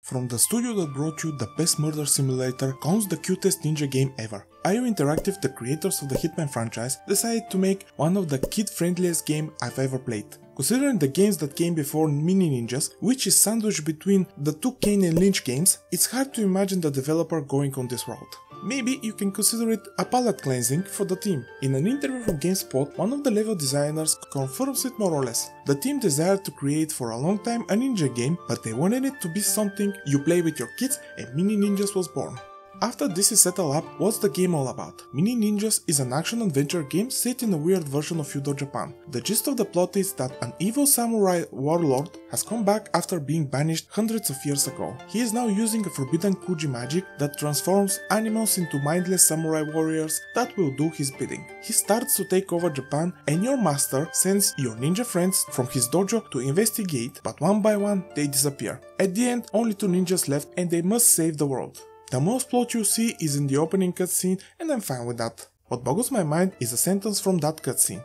From the studio that brought you the best murder simulator comes the cutest ninja game ever. IO Interactive, the creators of the Hitman franchise, decided to make one of the kid-friendliest games I've ever played. Considering the games that came before Mini Ninjas, which is sandwiched between the two Kane and Lynch games, it's hard to imagine the developer going on this route. Maybe you can consider it a palate cleansing for the team. In an interview from GameSpot, one of the level designers confirms it more or less. The team desired to create for a long time a ninja game, but they wanted it to be something you play with your kids, and Mini Ninjas was born. After this is settled up, what's the game all about? Mini Ninjas is an action-adventure game set in a weird version of feudal Japan. The gist of the plot is that an evil samurai warlord has come back after being banished hundreds of years ago. He is now using a forbidden Kuji magic that transforms animals into mindless samurai warriors that will do his bidding. He starts to take over Japan, and your master sends your ninja friends from his dojo to investigate, but one by one they disappear. At the end, only 2 ninjas left and they must save the world. The most plot you see is in the opening cutscene, and I'm fine with that. What boggles my mind is a sentence from that cutscene.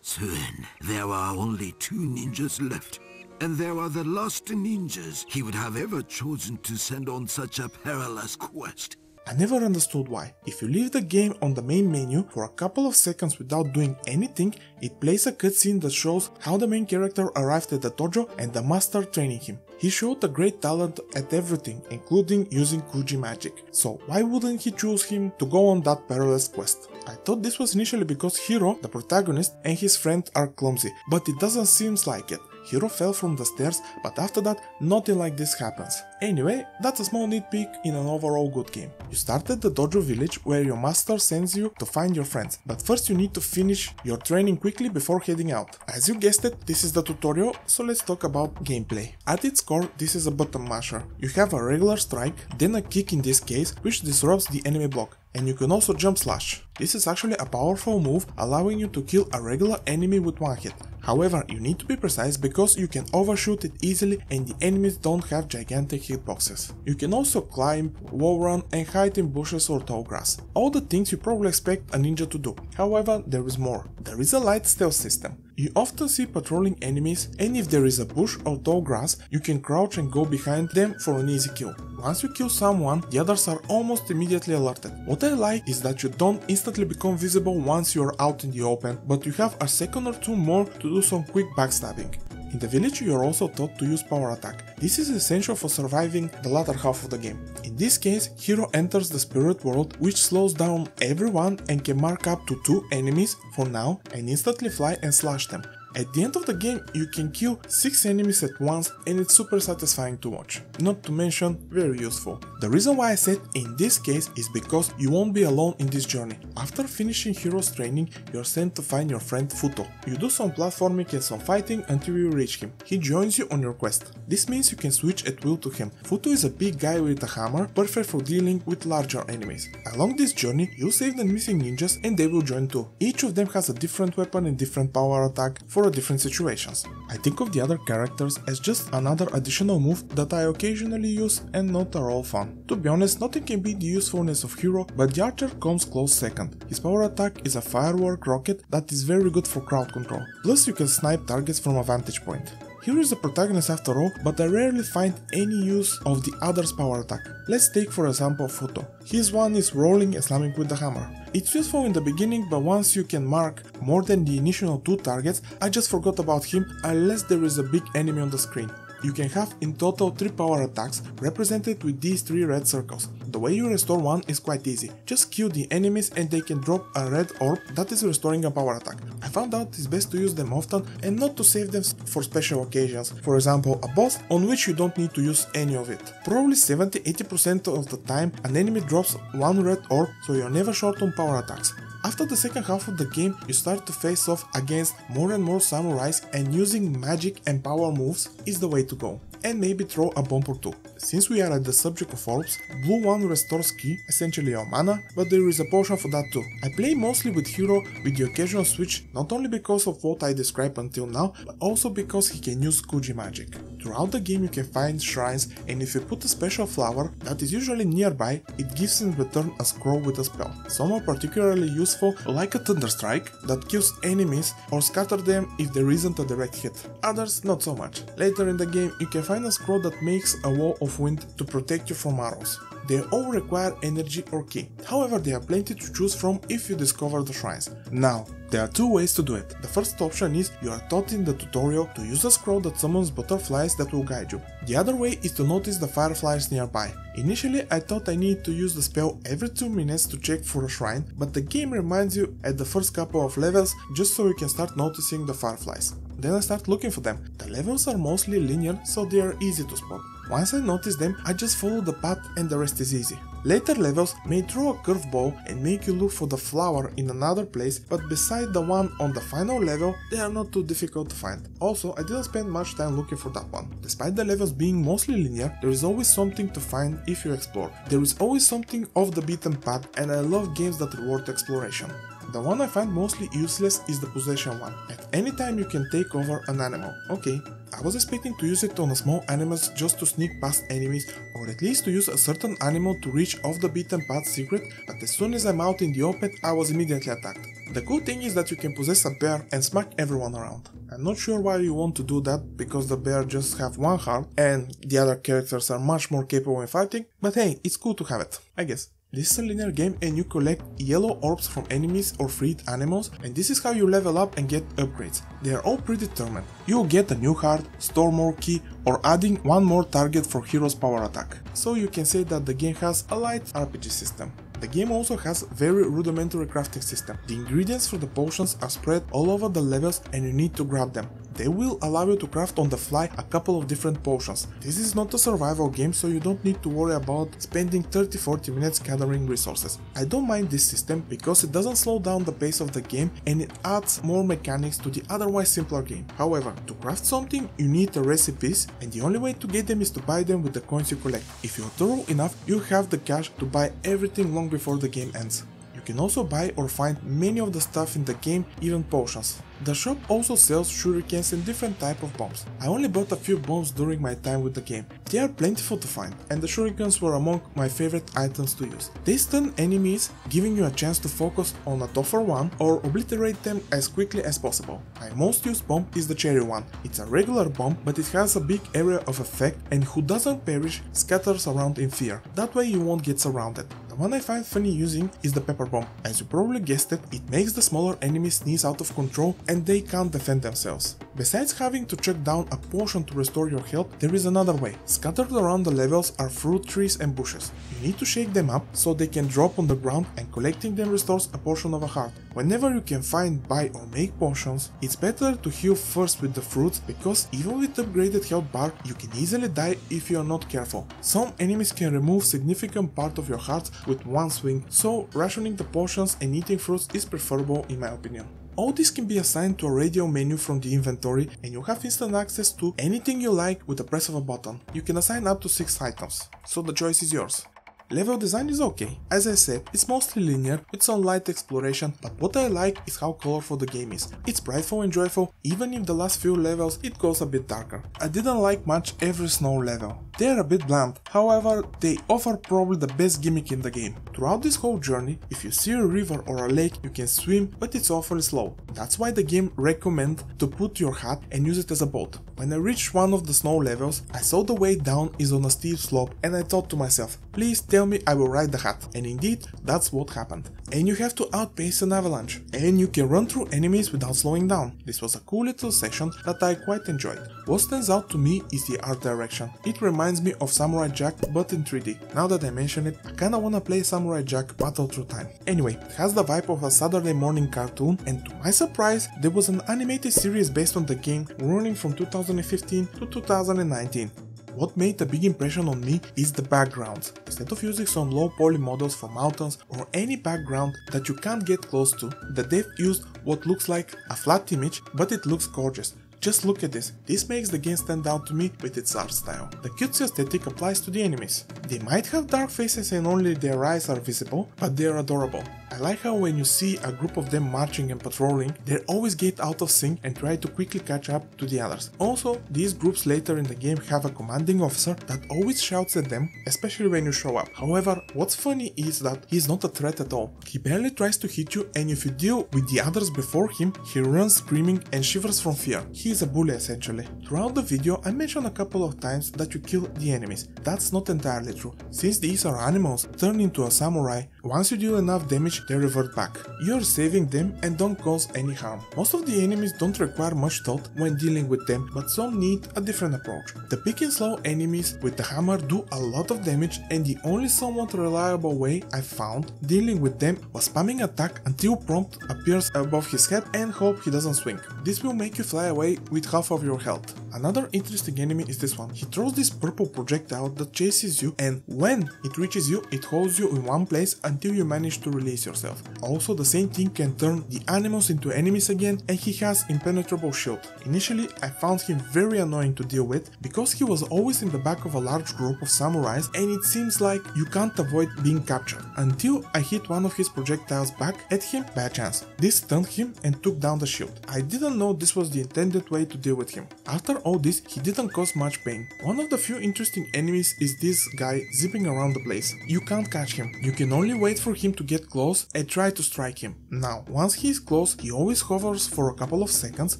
Soon, there are only 2 ninjas left, and there are the last ninjas he would have ever chosen to send on such a perilous quest. I never understood why. If you leave the game on the main menu for a couple of seconds without doing anything, it plays a cutscene that shows how the main character arrived at the dojo and the master training him. He showed a great talent at everything, including using Kuji magic, so why wouldn't he choose him to go on that perilous quest? I thought this was initially because Hiro, the protagonist, and his friend are clumsy, but it doesn't seem like it. Hiro fell from the stairs, but after that, nothing like this happens. Anyway, that's a small nitpick in an overall good game. You start at the dojo village where your master sends you to find your friends, but first you need to finish your training quickly before heading out. As you guessed it, this is the tutorial, so let's talk about gameplay. At its core, this is a button masher. You have a regular strike, then a kick in this case, which disrupts the enemy block. And you can also jump slash. This is actually a powerful move, allowing you to kill a regular enemy with one hit. However, you need to be precise because you can overshoot it easily and the enemies don't have gigantic hitboxes. You can also climb, wall run and hide in bushes or tall grass. All the things you probably expect a ninja to do. However, there is more. There is a light stealth system. You often see patrolling enemies, and if there is a bush or tall grass, you can crouch and go behind them for an easy kill. Once you kill someone, the others are almost immediately alerted. What I like is that you don't instantly become visible once you are out in the open, but you have a second or 2 more to do some quick backstabbing. In the village you are also taught to use power attack. This is essential for surviving the latter half of the game. In this case, Hiro enters the spirit world, which slows down everyone and can mark up to 2 enemies for now and instantly fly and slash them. At the end of the game, you can kill 6 enemies at once and it's super satisfying to watch. Not to mention, very useful. The reason why I said in this case is because you won't be alone in this journey. After finishing Hiro's training, you're sent to find your friend Futo. You do some platforming and some fighting until you reach him. He joins you on your quest. This means you can switch at will to him. Futo is a big guy with a hammer, perfect for dealing with larger enemies. Along this journey, you'll save the missing ninjas and they will join too. Each of them has a different weapon and different power attack for different situations. I think of the other characters as just another additional move that I occasionally use and not are all fun. To be honest, nothing can beat the usefulness of Hiro, but the archer comes close second. His power attack is a firework rocket that is very good for crowd control. Plus you can snipe targets from a vantage point. Hiro is the protagonist after all, but I rarely find any use of the other's power attack. Let's take for example Futo. His one is rolling and slamming with the hammer. It's useful in the beginning, but once you can mark more than the initial 2 targets, I just forgot about him unless there is a big enemy on the screen. You can have in total 3 power attacks represented with these 3 red circles. The way you restore one is quite easy. Just kill the enemies and they can drop a red orb that is restoring a power attack. I found out it's best to use them often and not to save them for special occasions. For example, a boss on which you don't need to use any of it. Probably 70-80% of the time an enemy drops 1 red orb, so you're never short on power attacks. After the second half of the game, you start to face off against more and more samurais, and using magic and power moves is the way to go. And maybe throw a bomb or 2. Since we are at the subject of orbs, blue one restores ki, essentially your mana, but there is a potion for that too. I play mostly with Hiro with the occasional switch, not only because of what I described until now, but also because he can use Kuji magic. Throughout the game you can find shrines, and if you put a special flower that is usually nearby, it gives in return a scroll with a spell. Some are particularly useful, like a thunder strike that kills enemies or scatter them if there isn't a direct hit. Others not so much. Later in the game you can find a scroll that makes a wall of of wind to protect you from arrows. They all require energy or ki, however there are plenty to choose from if you discover the shrines. Now, there are two ways to do it. The first option is you are taught in the tutorial to use a scroll that summons butterflies that will guide you. The other way is to notice the fireflies nearby. Initially I thought I needed to use the spell every 2 minutes to check for a shrine, but the game reminds you at the first couple of levels just so you can start noticing the fireflies. Then I start looking for them. The levels are mostly linear, so they are easy to spot. Once I notice them, I just follow the path and the rest is easy. Later levels may throw a curveball and make you look for the flower in another place, but beside the one on the final level, they are not too difficult to find. Also, I didn't spend much time looking for that one. Despite the levels being mostly linear, there is always something to find if you explore. There is always something off the beaten path, and I love games that reward exploration. The one I find mostly useless is the possession one. At any time you can take over an animal. Okay, I was expecting to use it on small animals just to sneak past enemies, or at least to use a certain animal to reach off the beaten path secret, but as soon as I'm out in the open I was immediately attacked. The cool thing is that you can possess a bear and smack everyone around. I'm not sure why you want to do that, because the bear just have one heart and the other characters are much more capable in fighting, but hey, it's cool to have it, I guess. This is a linear game and you collect yellow orbs from enemies or freed animals, and this is how you level up and get upgrades. They are all predetermined. You'll get a new heart, store more ki, or adding one more target for hero's power attack. So you can say that the game has a light RPG system. The game also has very rudimentary crafting system. The ingredients for the potions are spread all over the levels and you need to grab them. They will allow you to craft on the fly a couple of different potions. This is not a survival game, so you don't need to worry about spending 30-40 minutes gathering resources. I don't mind this system because it doesn't slow down the pace of the game and it adds more mechanics to the otherwise simpler game. However, to craft something you need the recipes, and the only way to get them is to buy them with the coins you collect. If you're thorough enough, you have the cash to buy everything long before the game ends. You can also buy or find many of the stuff in the game, even potions. The shop also sells shurikens and different type of bombs. I only bought a few bombs during my time with the game. They are plentiful to find, and the shurikens were among my favorite items to use. They stun enemies, giving you a chance to focus on a tougher one or obliterate them as quickly as possible. My most used bomb is the cherry one. It's a regular bomb, but it has a big area of effect, and who doesn't perish scatters around in fear. That way you won't get surrounded. The one I find funny using is the pepper bomb. As you probably guessed it, it makes the smaller enemies sneeze out of control and they can't defend themselves. Besides having to chuck down a potion to restore your health, there is another way. Scattered around the levels are fruit trees and bushes. You need to shake them up so they can drop on the ground, and collecting them restores a portion of a heart. Whenever you can find, buy or make potions, it's better to heal first with the fruits, because even with upgraded health bar you can easily die if you are not careful. Some enemies can remove significant part of your heart with one swing, so rationing the potions and eating fruits is preferable in my opinion. All this can be assigned to a radio menu from the inventory, and you have instant access to anything you like with the press of a button. You can assign up to 6 items, so the choice is yours. Level design is okay. As I said, it's mostly linear with some light exploration, but what I like is how colorful the game is. It's brightful and joyful, even if the last few levels it goes a bit darker. I didn't like much every snow level. They are a bit bland, however they offer probably the best gimmick in the game. Throughout this whole journey, if you see a river or a lake you can swim, but it's awfully slow. That's why the game recommends to put your hat and use it as a boat. When I reached one of the snow levels, I saw the way down is on a steep slope and I thought to myself, please tell me I will ride the hat, and indeed that's what happened. And you have to outpace an avalanche, and you can run through enemies without slowing down. This was a cool little section that I quite enjoyed. What stands out to me is the art direction. It reminds me of Samurai Jack but in 3D. Now that I mention it, I kinda wanna play Samurai Jack Battle Through Time. Anyway, it has the vibe of a Saturday morning cartoon, and to my surprise there was an animated series based on the game running from 2015 to 2019. What made a big impression on me is the backgrounds. Instead of using some low poly models for mountains or any background that you can't get close to, the dev used what looks like a flat image, but it looks gorgeous. Just look at this. This makes the game stand out to me with its art style. The cutesy aesthetic applies to the enemies. They might have dark faces and only their eyes are visible, but they are adorable. I like how when you see a group of them marching and patrolling, they always get out of sync and try to quickly catch up to the others. Also, these groups later in the game have a commanding officer that always shouts at them, especially when you show up. However, what's funny is that he's not a threat at all. He barely tries to hit you, and if you deal with the others before him, he runs screaming and shivers from fear. He is a bully essentially. Throughout the video, I mentioned a couple of times that you kill the enemies. That's not entirely true. Since these are animals turned into a samurai, once you deal enough damage, they revert back. You're saving them and don't cause any harm. Most of the enemies don't require much thought when dealing with them, but some need a different approach. The big and slow enemies with the hammer do a lot of damage, and the only somewhat reliable way I found dealing with them was spamming attack until prompt appears above his head and hope he doesn't swing. This will make you fly away with half of your health. Another interesting enemy is this one. He throws this purple projectile that chases you, and when it reaches you, it holds you in one place until you manage to release yourself. Also, the same thing can turn the animals into enemies again, and he has impenetrable shield. Initially, I found him very annoying to deal with because he was always in the back of a large group of samurais, and it seems like you can't avoid being captured. Until I hit one of his projectiles back at him by a chance. This stunned him and took down the shield. I didn't know this was the intended way to deal with him. After all this, he didn't cause much pain. One of the few interesting enemies is this guy zipping around the place. You can't catch him. You can only wait for him to get close and try to strike him. Now, once he is close, he always hovers for a couple of seconds,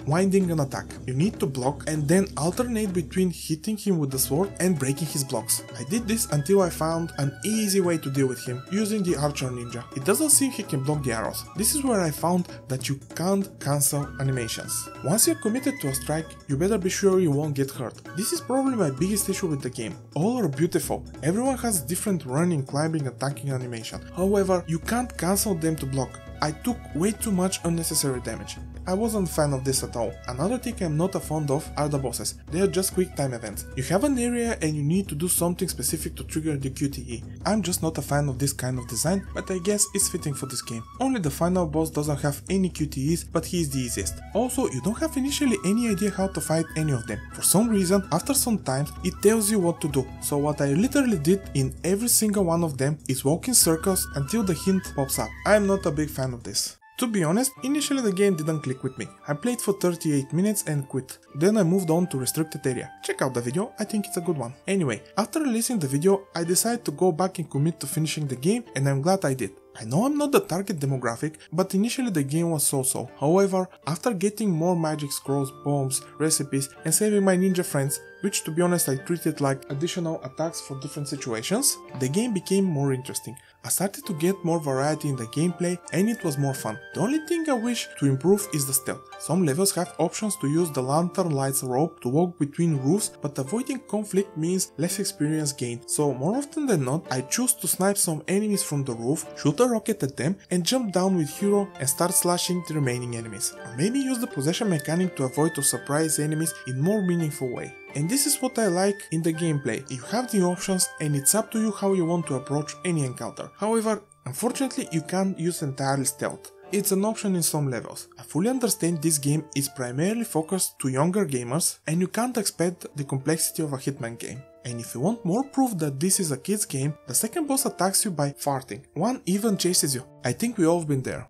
winding an attack. You need to block and then alternate between hitting him with the sword and breaking his blocks. I did this until I found an easy way to deal with him, using the archer ninja. It doesn't seem he can block the arrows. This is where I found that you can't cancel animations. Once you're committed to a strike, you better be sure you won't get hurt. This is probably my biggest issue with the game. All are beautiful. Everyone has different running, climbing, attacking animation. However, you can't cancel them to block. I took way too much unnecessary damage. I wasn't a fan of this at all. Another thing I'm not a fond of are the bosses. They are just quick time events. You have an area and you need to do something specific to trigger the QTE. I'm just not a fan of this kind of design, but I guess it's fitting for this game. Only the final boss doesn't have any QTEs, but he is the easiest. Also, you don't have initially any idea how to fight any of them. For some reason, after some time, it tells you what to do. So what I literally did in every single one of them is walk in circles until the hint pops up. I'm not a big fan of this. To be honest, initially the game didn't click with me. I played for 38 minutes and quit. Then I moved on to restricted area. Check out the video, I think it's a good one. Anyway, after releasing the video, I decided to go back and commit to finishing the game, and I'm glad I did. I know I'm not the target demographic, but initially the game was so-so. However, after getting more magic scrolls, bombs, recipes, and saving my ninja friends, which to be honest I treated like additional attacks for different situations, the game became more interesting. I started to get more variety in the gameplay and it was more fun. The only thing I wish to improve is the stealth. Some levels have options to use the lantern lights rope to walk between roofs, but avoiding conflict means less experience gained. So more often than not, I choose to snipe some enemies from the roof, shoot a rocket at them and jump down with hero and start slashing the remaining enemies. Or maybe use the possession mechanic to avoid or surprise enemies in more meaningful way. And this is what I like in the gameplay. You have the options and it's up to you how you want to approach any encounter. However, unfortunately you can't use entirely stealth. It's an option in some levels. I fully understand this game is primarily focused to younger gamers and you can't expect the complexity of a Hitman game. And if you want more proof that this is a kid's game, the second boss attacks you by farting. One even chases you. I think we all been there.